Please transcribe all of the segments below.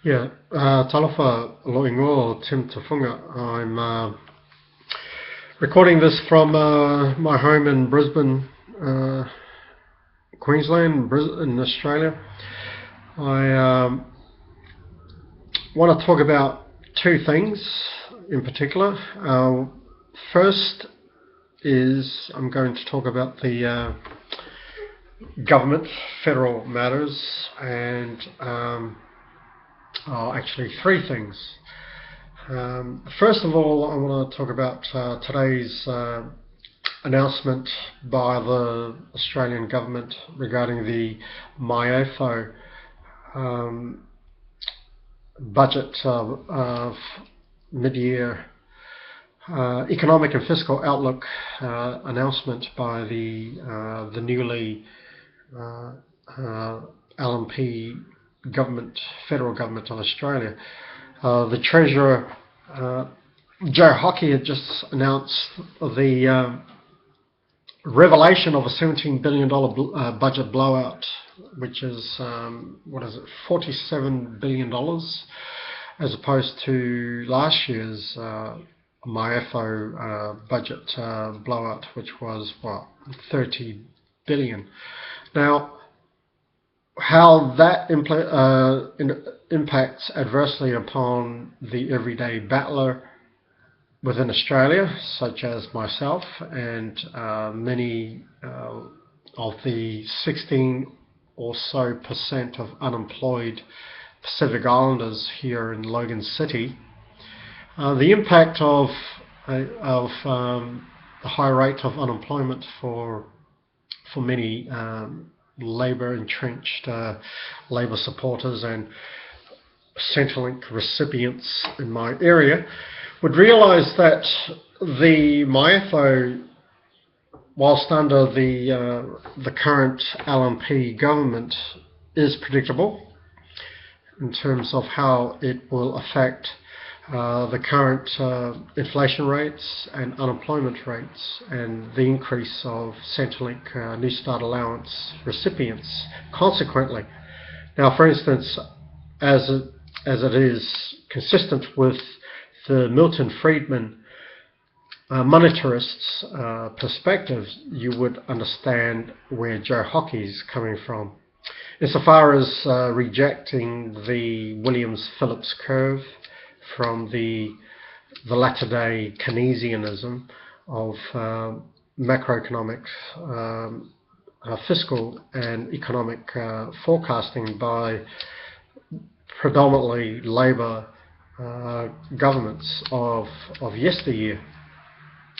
Talofa loingo Tim Tufuga. I'm recording this from my home in Brisbane, Queensland, in Australia. I want to talk about two things in particular. First is I'm going to talk about the government, federal matters, and actually three things. First of all, I want to talk about today's announcement by the Australian government regarding the MYEFO budget mid-year economic and fiscal outlook announcement by the newly LNP government, federal government of Australia. The Treasurer, Joe Hockey, had just announced the revelation of a $17 billion budget blowout, which is, $47 billion, as opposed to last year's MYEFO budget blowout, which was, $30 billion. Now, how that impacts adversely upon the everyday battler within Australia, such as myself and many of the 16 or so % of unemployed Pacific Islanders here in Logan City, the impact of the high rate of unemployment for many entrenched Labour supporters and Centrelink recipients in my area would realise that the MYEFO, whilst under the current LNP government, is predictable in terms of how it will affect the current inflation rates and unemployment rates and the increase of Centrelink New Start allowance recipients consequently. Now, for instance, as it is consistent with the Milton Friedman monetarist's perspective, you would understand where Joe Hockey's coming from. Insofar as rejecting the Williams-Phillips curve from the latter-day Keynesianism of macroeconomics, fiscal and economic forecasting by predominantly Labour governments of yesteryear.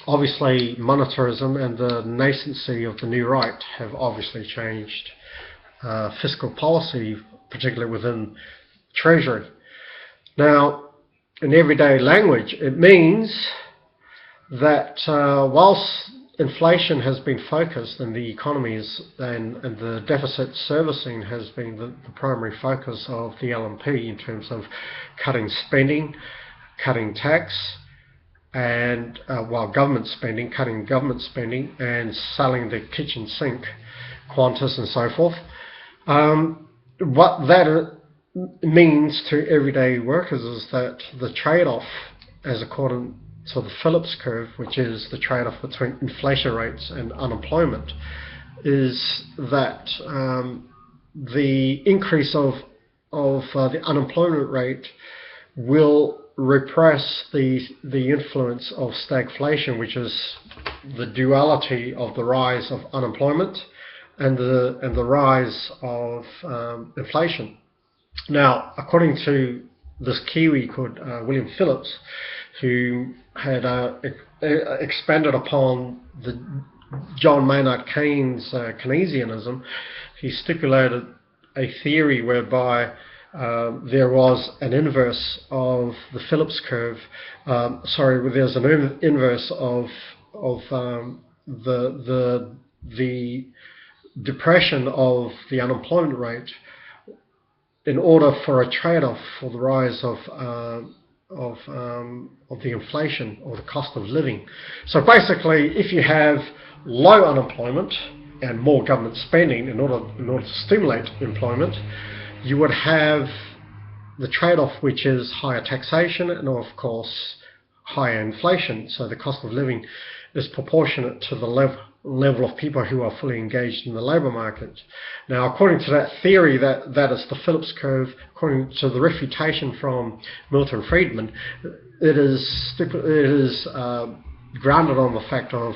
Obviously, monetarism and the nascency of the new right have obviously changed fiscal policy, particularly within Treasury. Now, in everyday language, it means that whilst inflation has been focused and the economies and the deficit servicing has been the primary focus of the LNP in terms of cutting spending, cutting tax, and cutting government spending and selling the kitchen sink, Qantas and so forth. What that means to everyday workers is that the trade-off, as according to the Phillips curve, which is the trade-off between inflation rates and unemployment, is that the increase of the unemployment rate will repress the influence of stagflation, which is the duality of the rise of unemployment and the rise of inflation. Now, according to this Kiwi called William Phillips, who had expanded upon the John Maynard Keynes Keynesianism, he stipulated a theory whereby there was an inverse of the Phillips curve. There's an inverse of the depression of the unemployment rate in order for a trade-off for the rise of the inflation or the cost of living. So basically, if you have low unemployment and more government spending in order to stimulate employment, you would have the trade-off, which is higher taxation and of course higher inflation. So the cost of living is proportionate to the level of people who are fully engaged in the labour market. Now, according to that theory, that is the Phillips curve. According to the refutation from Milton Friedman, it is grounded on the fact of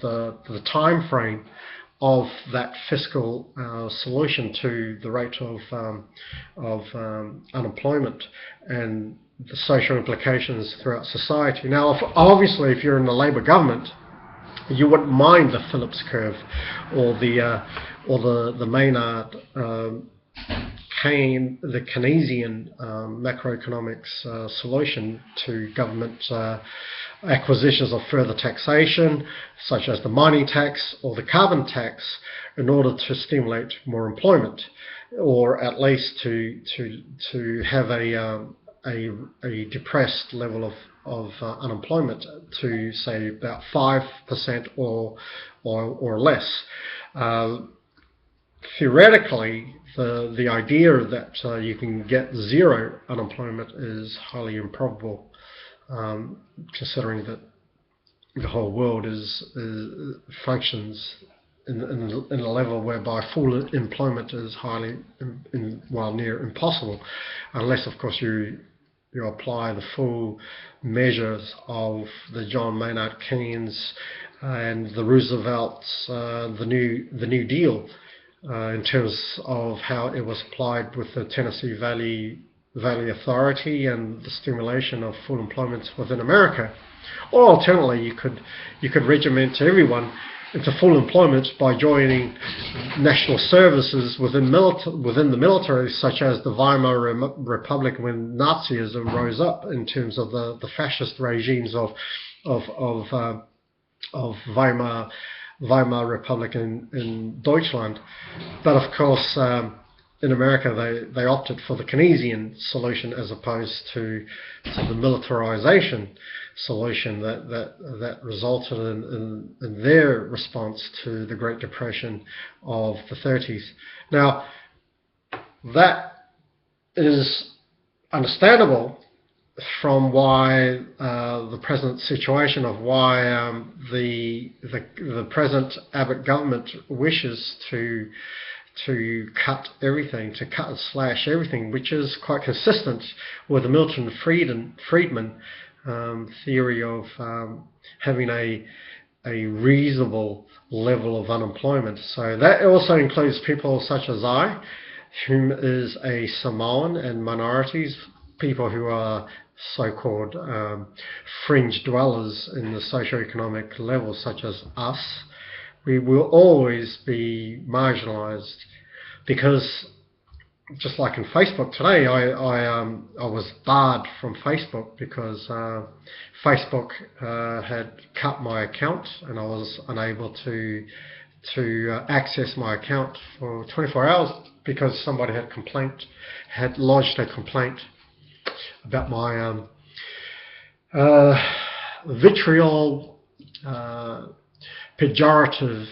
the time frame of that fiscal solution to the rate of unemployment and the social implications throughout society. Now, obviously, if you're in the Labour government, you wouldn't mind the Phillips curve or the Maynard the Keynesian macroeconomics solution to government acquisitions of further taxation, such as the mining tax or the carbon tax, in order to stimulate more employment, or at least to have a depressed level of unemployment to say about 5% or less. Theoretically, the idea that you can get zero unemployment is highly improbable, considering that the whole world functions in a level whereby full employment is highly, near impossible, unless of course you apply the full measures of the John Maynard Keynes and the Roosevelt's the New Deal, in terms of how it was applied with the Tennessee Valley Authority and the stimulation of full employment within America. Or alternatively, you could regiment everyone into full employment by joining national services within the military, such as the Weimar Republic when Nazism rose up, in terms of the fascist regimes of Weimar Republic in Deutschland. But of course, in America, they opted for the Keynesian solution as opposed to the militarization solution that resulted in their response to the Great Depression of the 30s. Now, that is understandable from why the present situation of why the present Abbott government wishes to cut everything, to cut and slash everything, which is quite consistent with the Milton Friedman theory of having a reasonable level of unemployment. So that also includes people such as I, whom is a Samoan, and minorities, people who are so-called fringe dwellers in the socio-economic level, such as us. We will always be marginalized, because just like in Facebook today, I was barred from Facebook because Facebook had cut my account, and I was unable to access my account for 24 hours because somebody had lodged a complaint about my vitriol, pejorative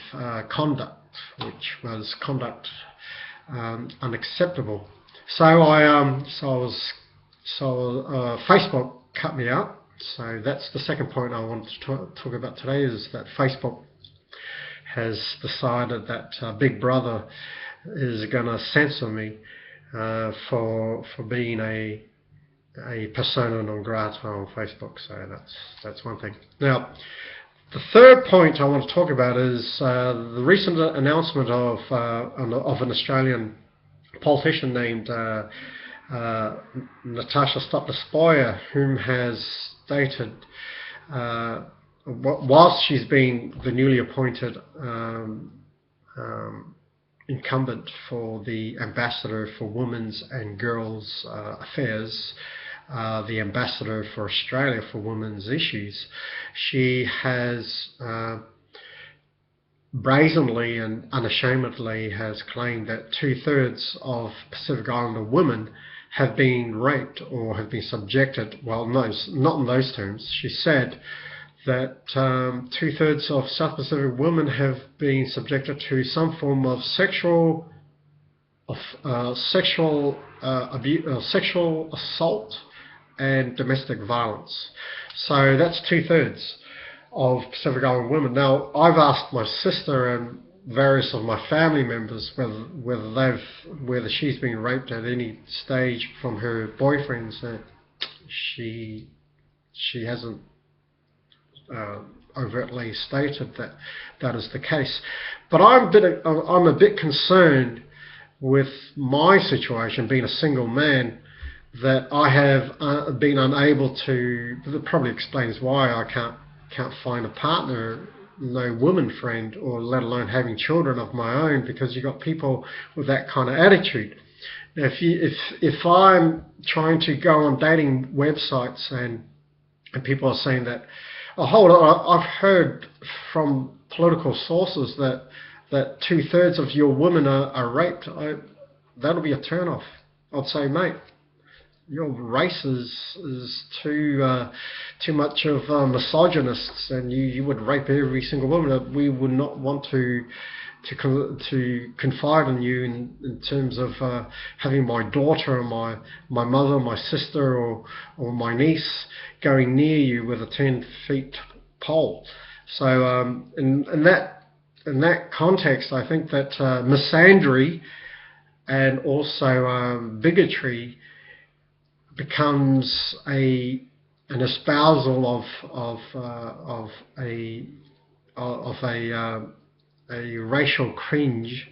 conduct, which was conduct unacceptable. So Facebook cut me out. So that's the second point I want to talk about today, is that Facebook has decided that Big Brother is going to censor me for being a persona non grata on Facebook. So that's one thing. Now, the third point I want to talk about is the recent announcement of an Australian politician named Natasha Stotter-Spoyer, whom has stated, whilst she's been the newly appointed incumbent for the Ambassador for Women's and Girls Affairs, the Ambassador for Australia for Women's Issues, she has brazenly and unashamedly has claimed that 2/3 of Pacific Islander women have been raped or have been subjected, well, no, not in those terms. She said that 2/3 of South Pacific women have been subjected to some form of sexual sexual assault and domestic violence. So that's 2/3 of Pacific Island women. Now, I've asked my sister and various of my family members whether she's been raped at any stage from her boyfriends. That she hasn't overtly stated that that is the case. But I'm a bit concerned with my situation, being a single man, that I have been unable to. That probably explains why I can't find a partner, no woman friend, or let alone having children of my own, because you've got people with that kind of attitude. Now, if I'm trying to go on dating websites and people are saying that, oh, hold on, I've heard from political sources that 2/3 of your women are raped, that'll be a turn off. I'd say, mate, your race is too much of misogynists, and you would rape every single woman. We would not want to confide in you in terms of having my daughter or my mother, my sister, or my niece going near you with a 10-foot pole. So in that context, I think that misandry and also bigotry becomes an espousal of a racial cringe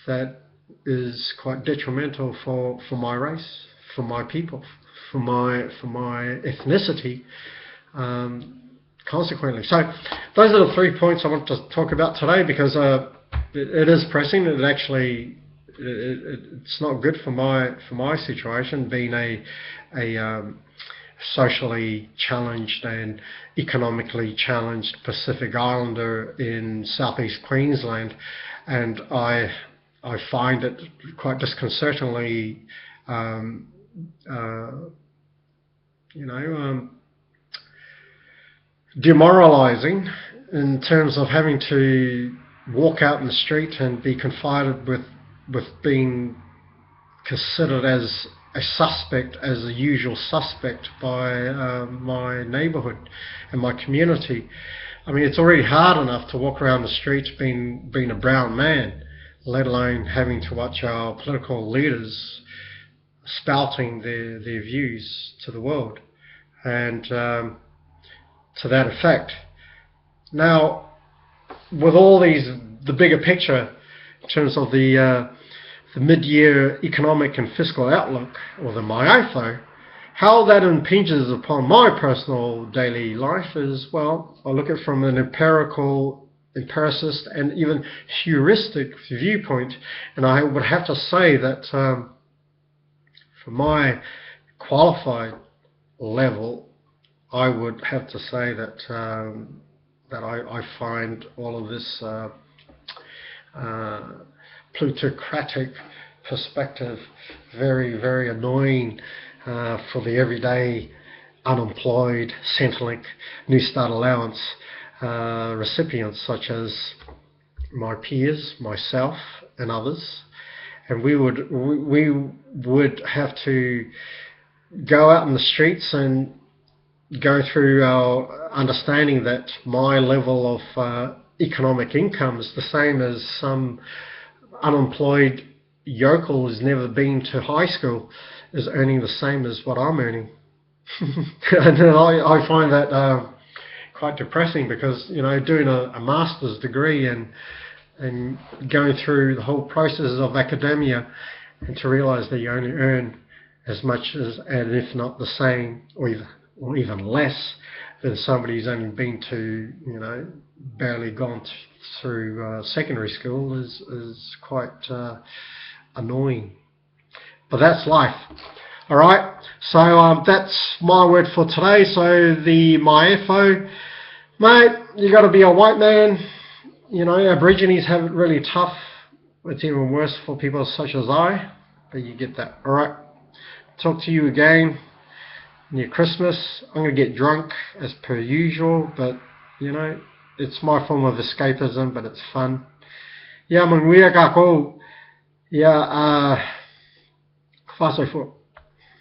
that is quite detrimental for my race, for my people, for my ethnicity. Consequently, so those are the 3 points I want to talk about today, because it is pressing. It's not good for my situation, being a socially challenged and economically challenged Pacific Islander in southeast Queensland, and I find it quite disconcertingly, demoralising in terms of having to walk out in the street and be confided with being considered as a suspect, as a usual suspect by my neighbourhood and my community. I mean, it's already hard enough to walk around the streets being a brown man, let alone having to watch our political leaders spouting their views to the world, and to that effect. Now, with all the bigger picture in terms of the mid-year economic and fiscal outlook, or the MYEFO, how that impinges upon my personal daily life is, well, I look at it from an empiricist and even heuristic viewpoint, and I would have to say that for my qualified level, I would have to say that I find all of this plutocratic perspective very, very annoying for the everyday unemployed Centrelink New Start allowance recipients, such as my peers, myself, and others. And we would have to go out in the streets and go through our understanding that my level of economic income is the same as some unemployed yokel who's never been to high school is earning the same as what I'm earning. And I find that quite depressing, because doing a master's degree and going through the whole process of academia, and to realise that you only earn as much as, and if not the same, or even less than somebody who's only been to, barely gone through secondary school is quite annoying. But that's life. All right, so that's my word for today. So the MYEFO, mate, you got to be a white man. Aborigines have it really tough. It's even worse for people such as I, but you get that. All right, talk to you again near Christmas. I'm going to get drunk as per usual, but it's my form of escapism, but it's fun. Yeah, manguia kako. Yeah, Fast for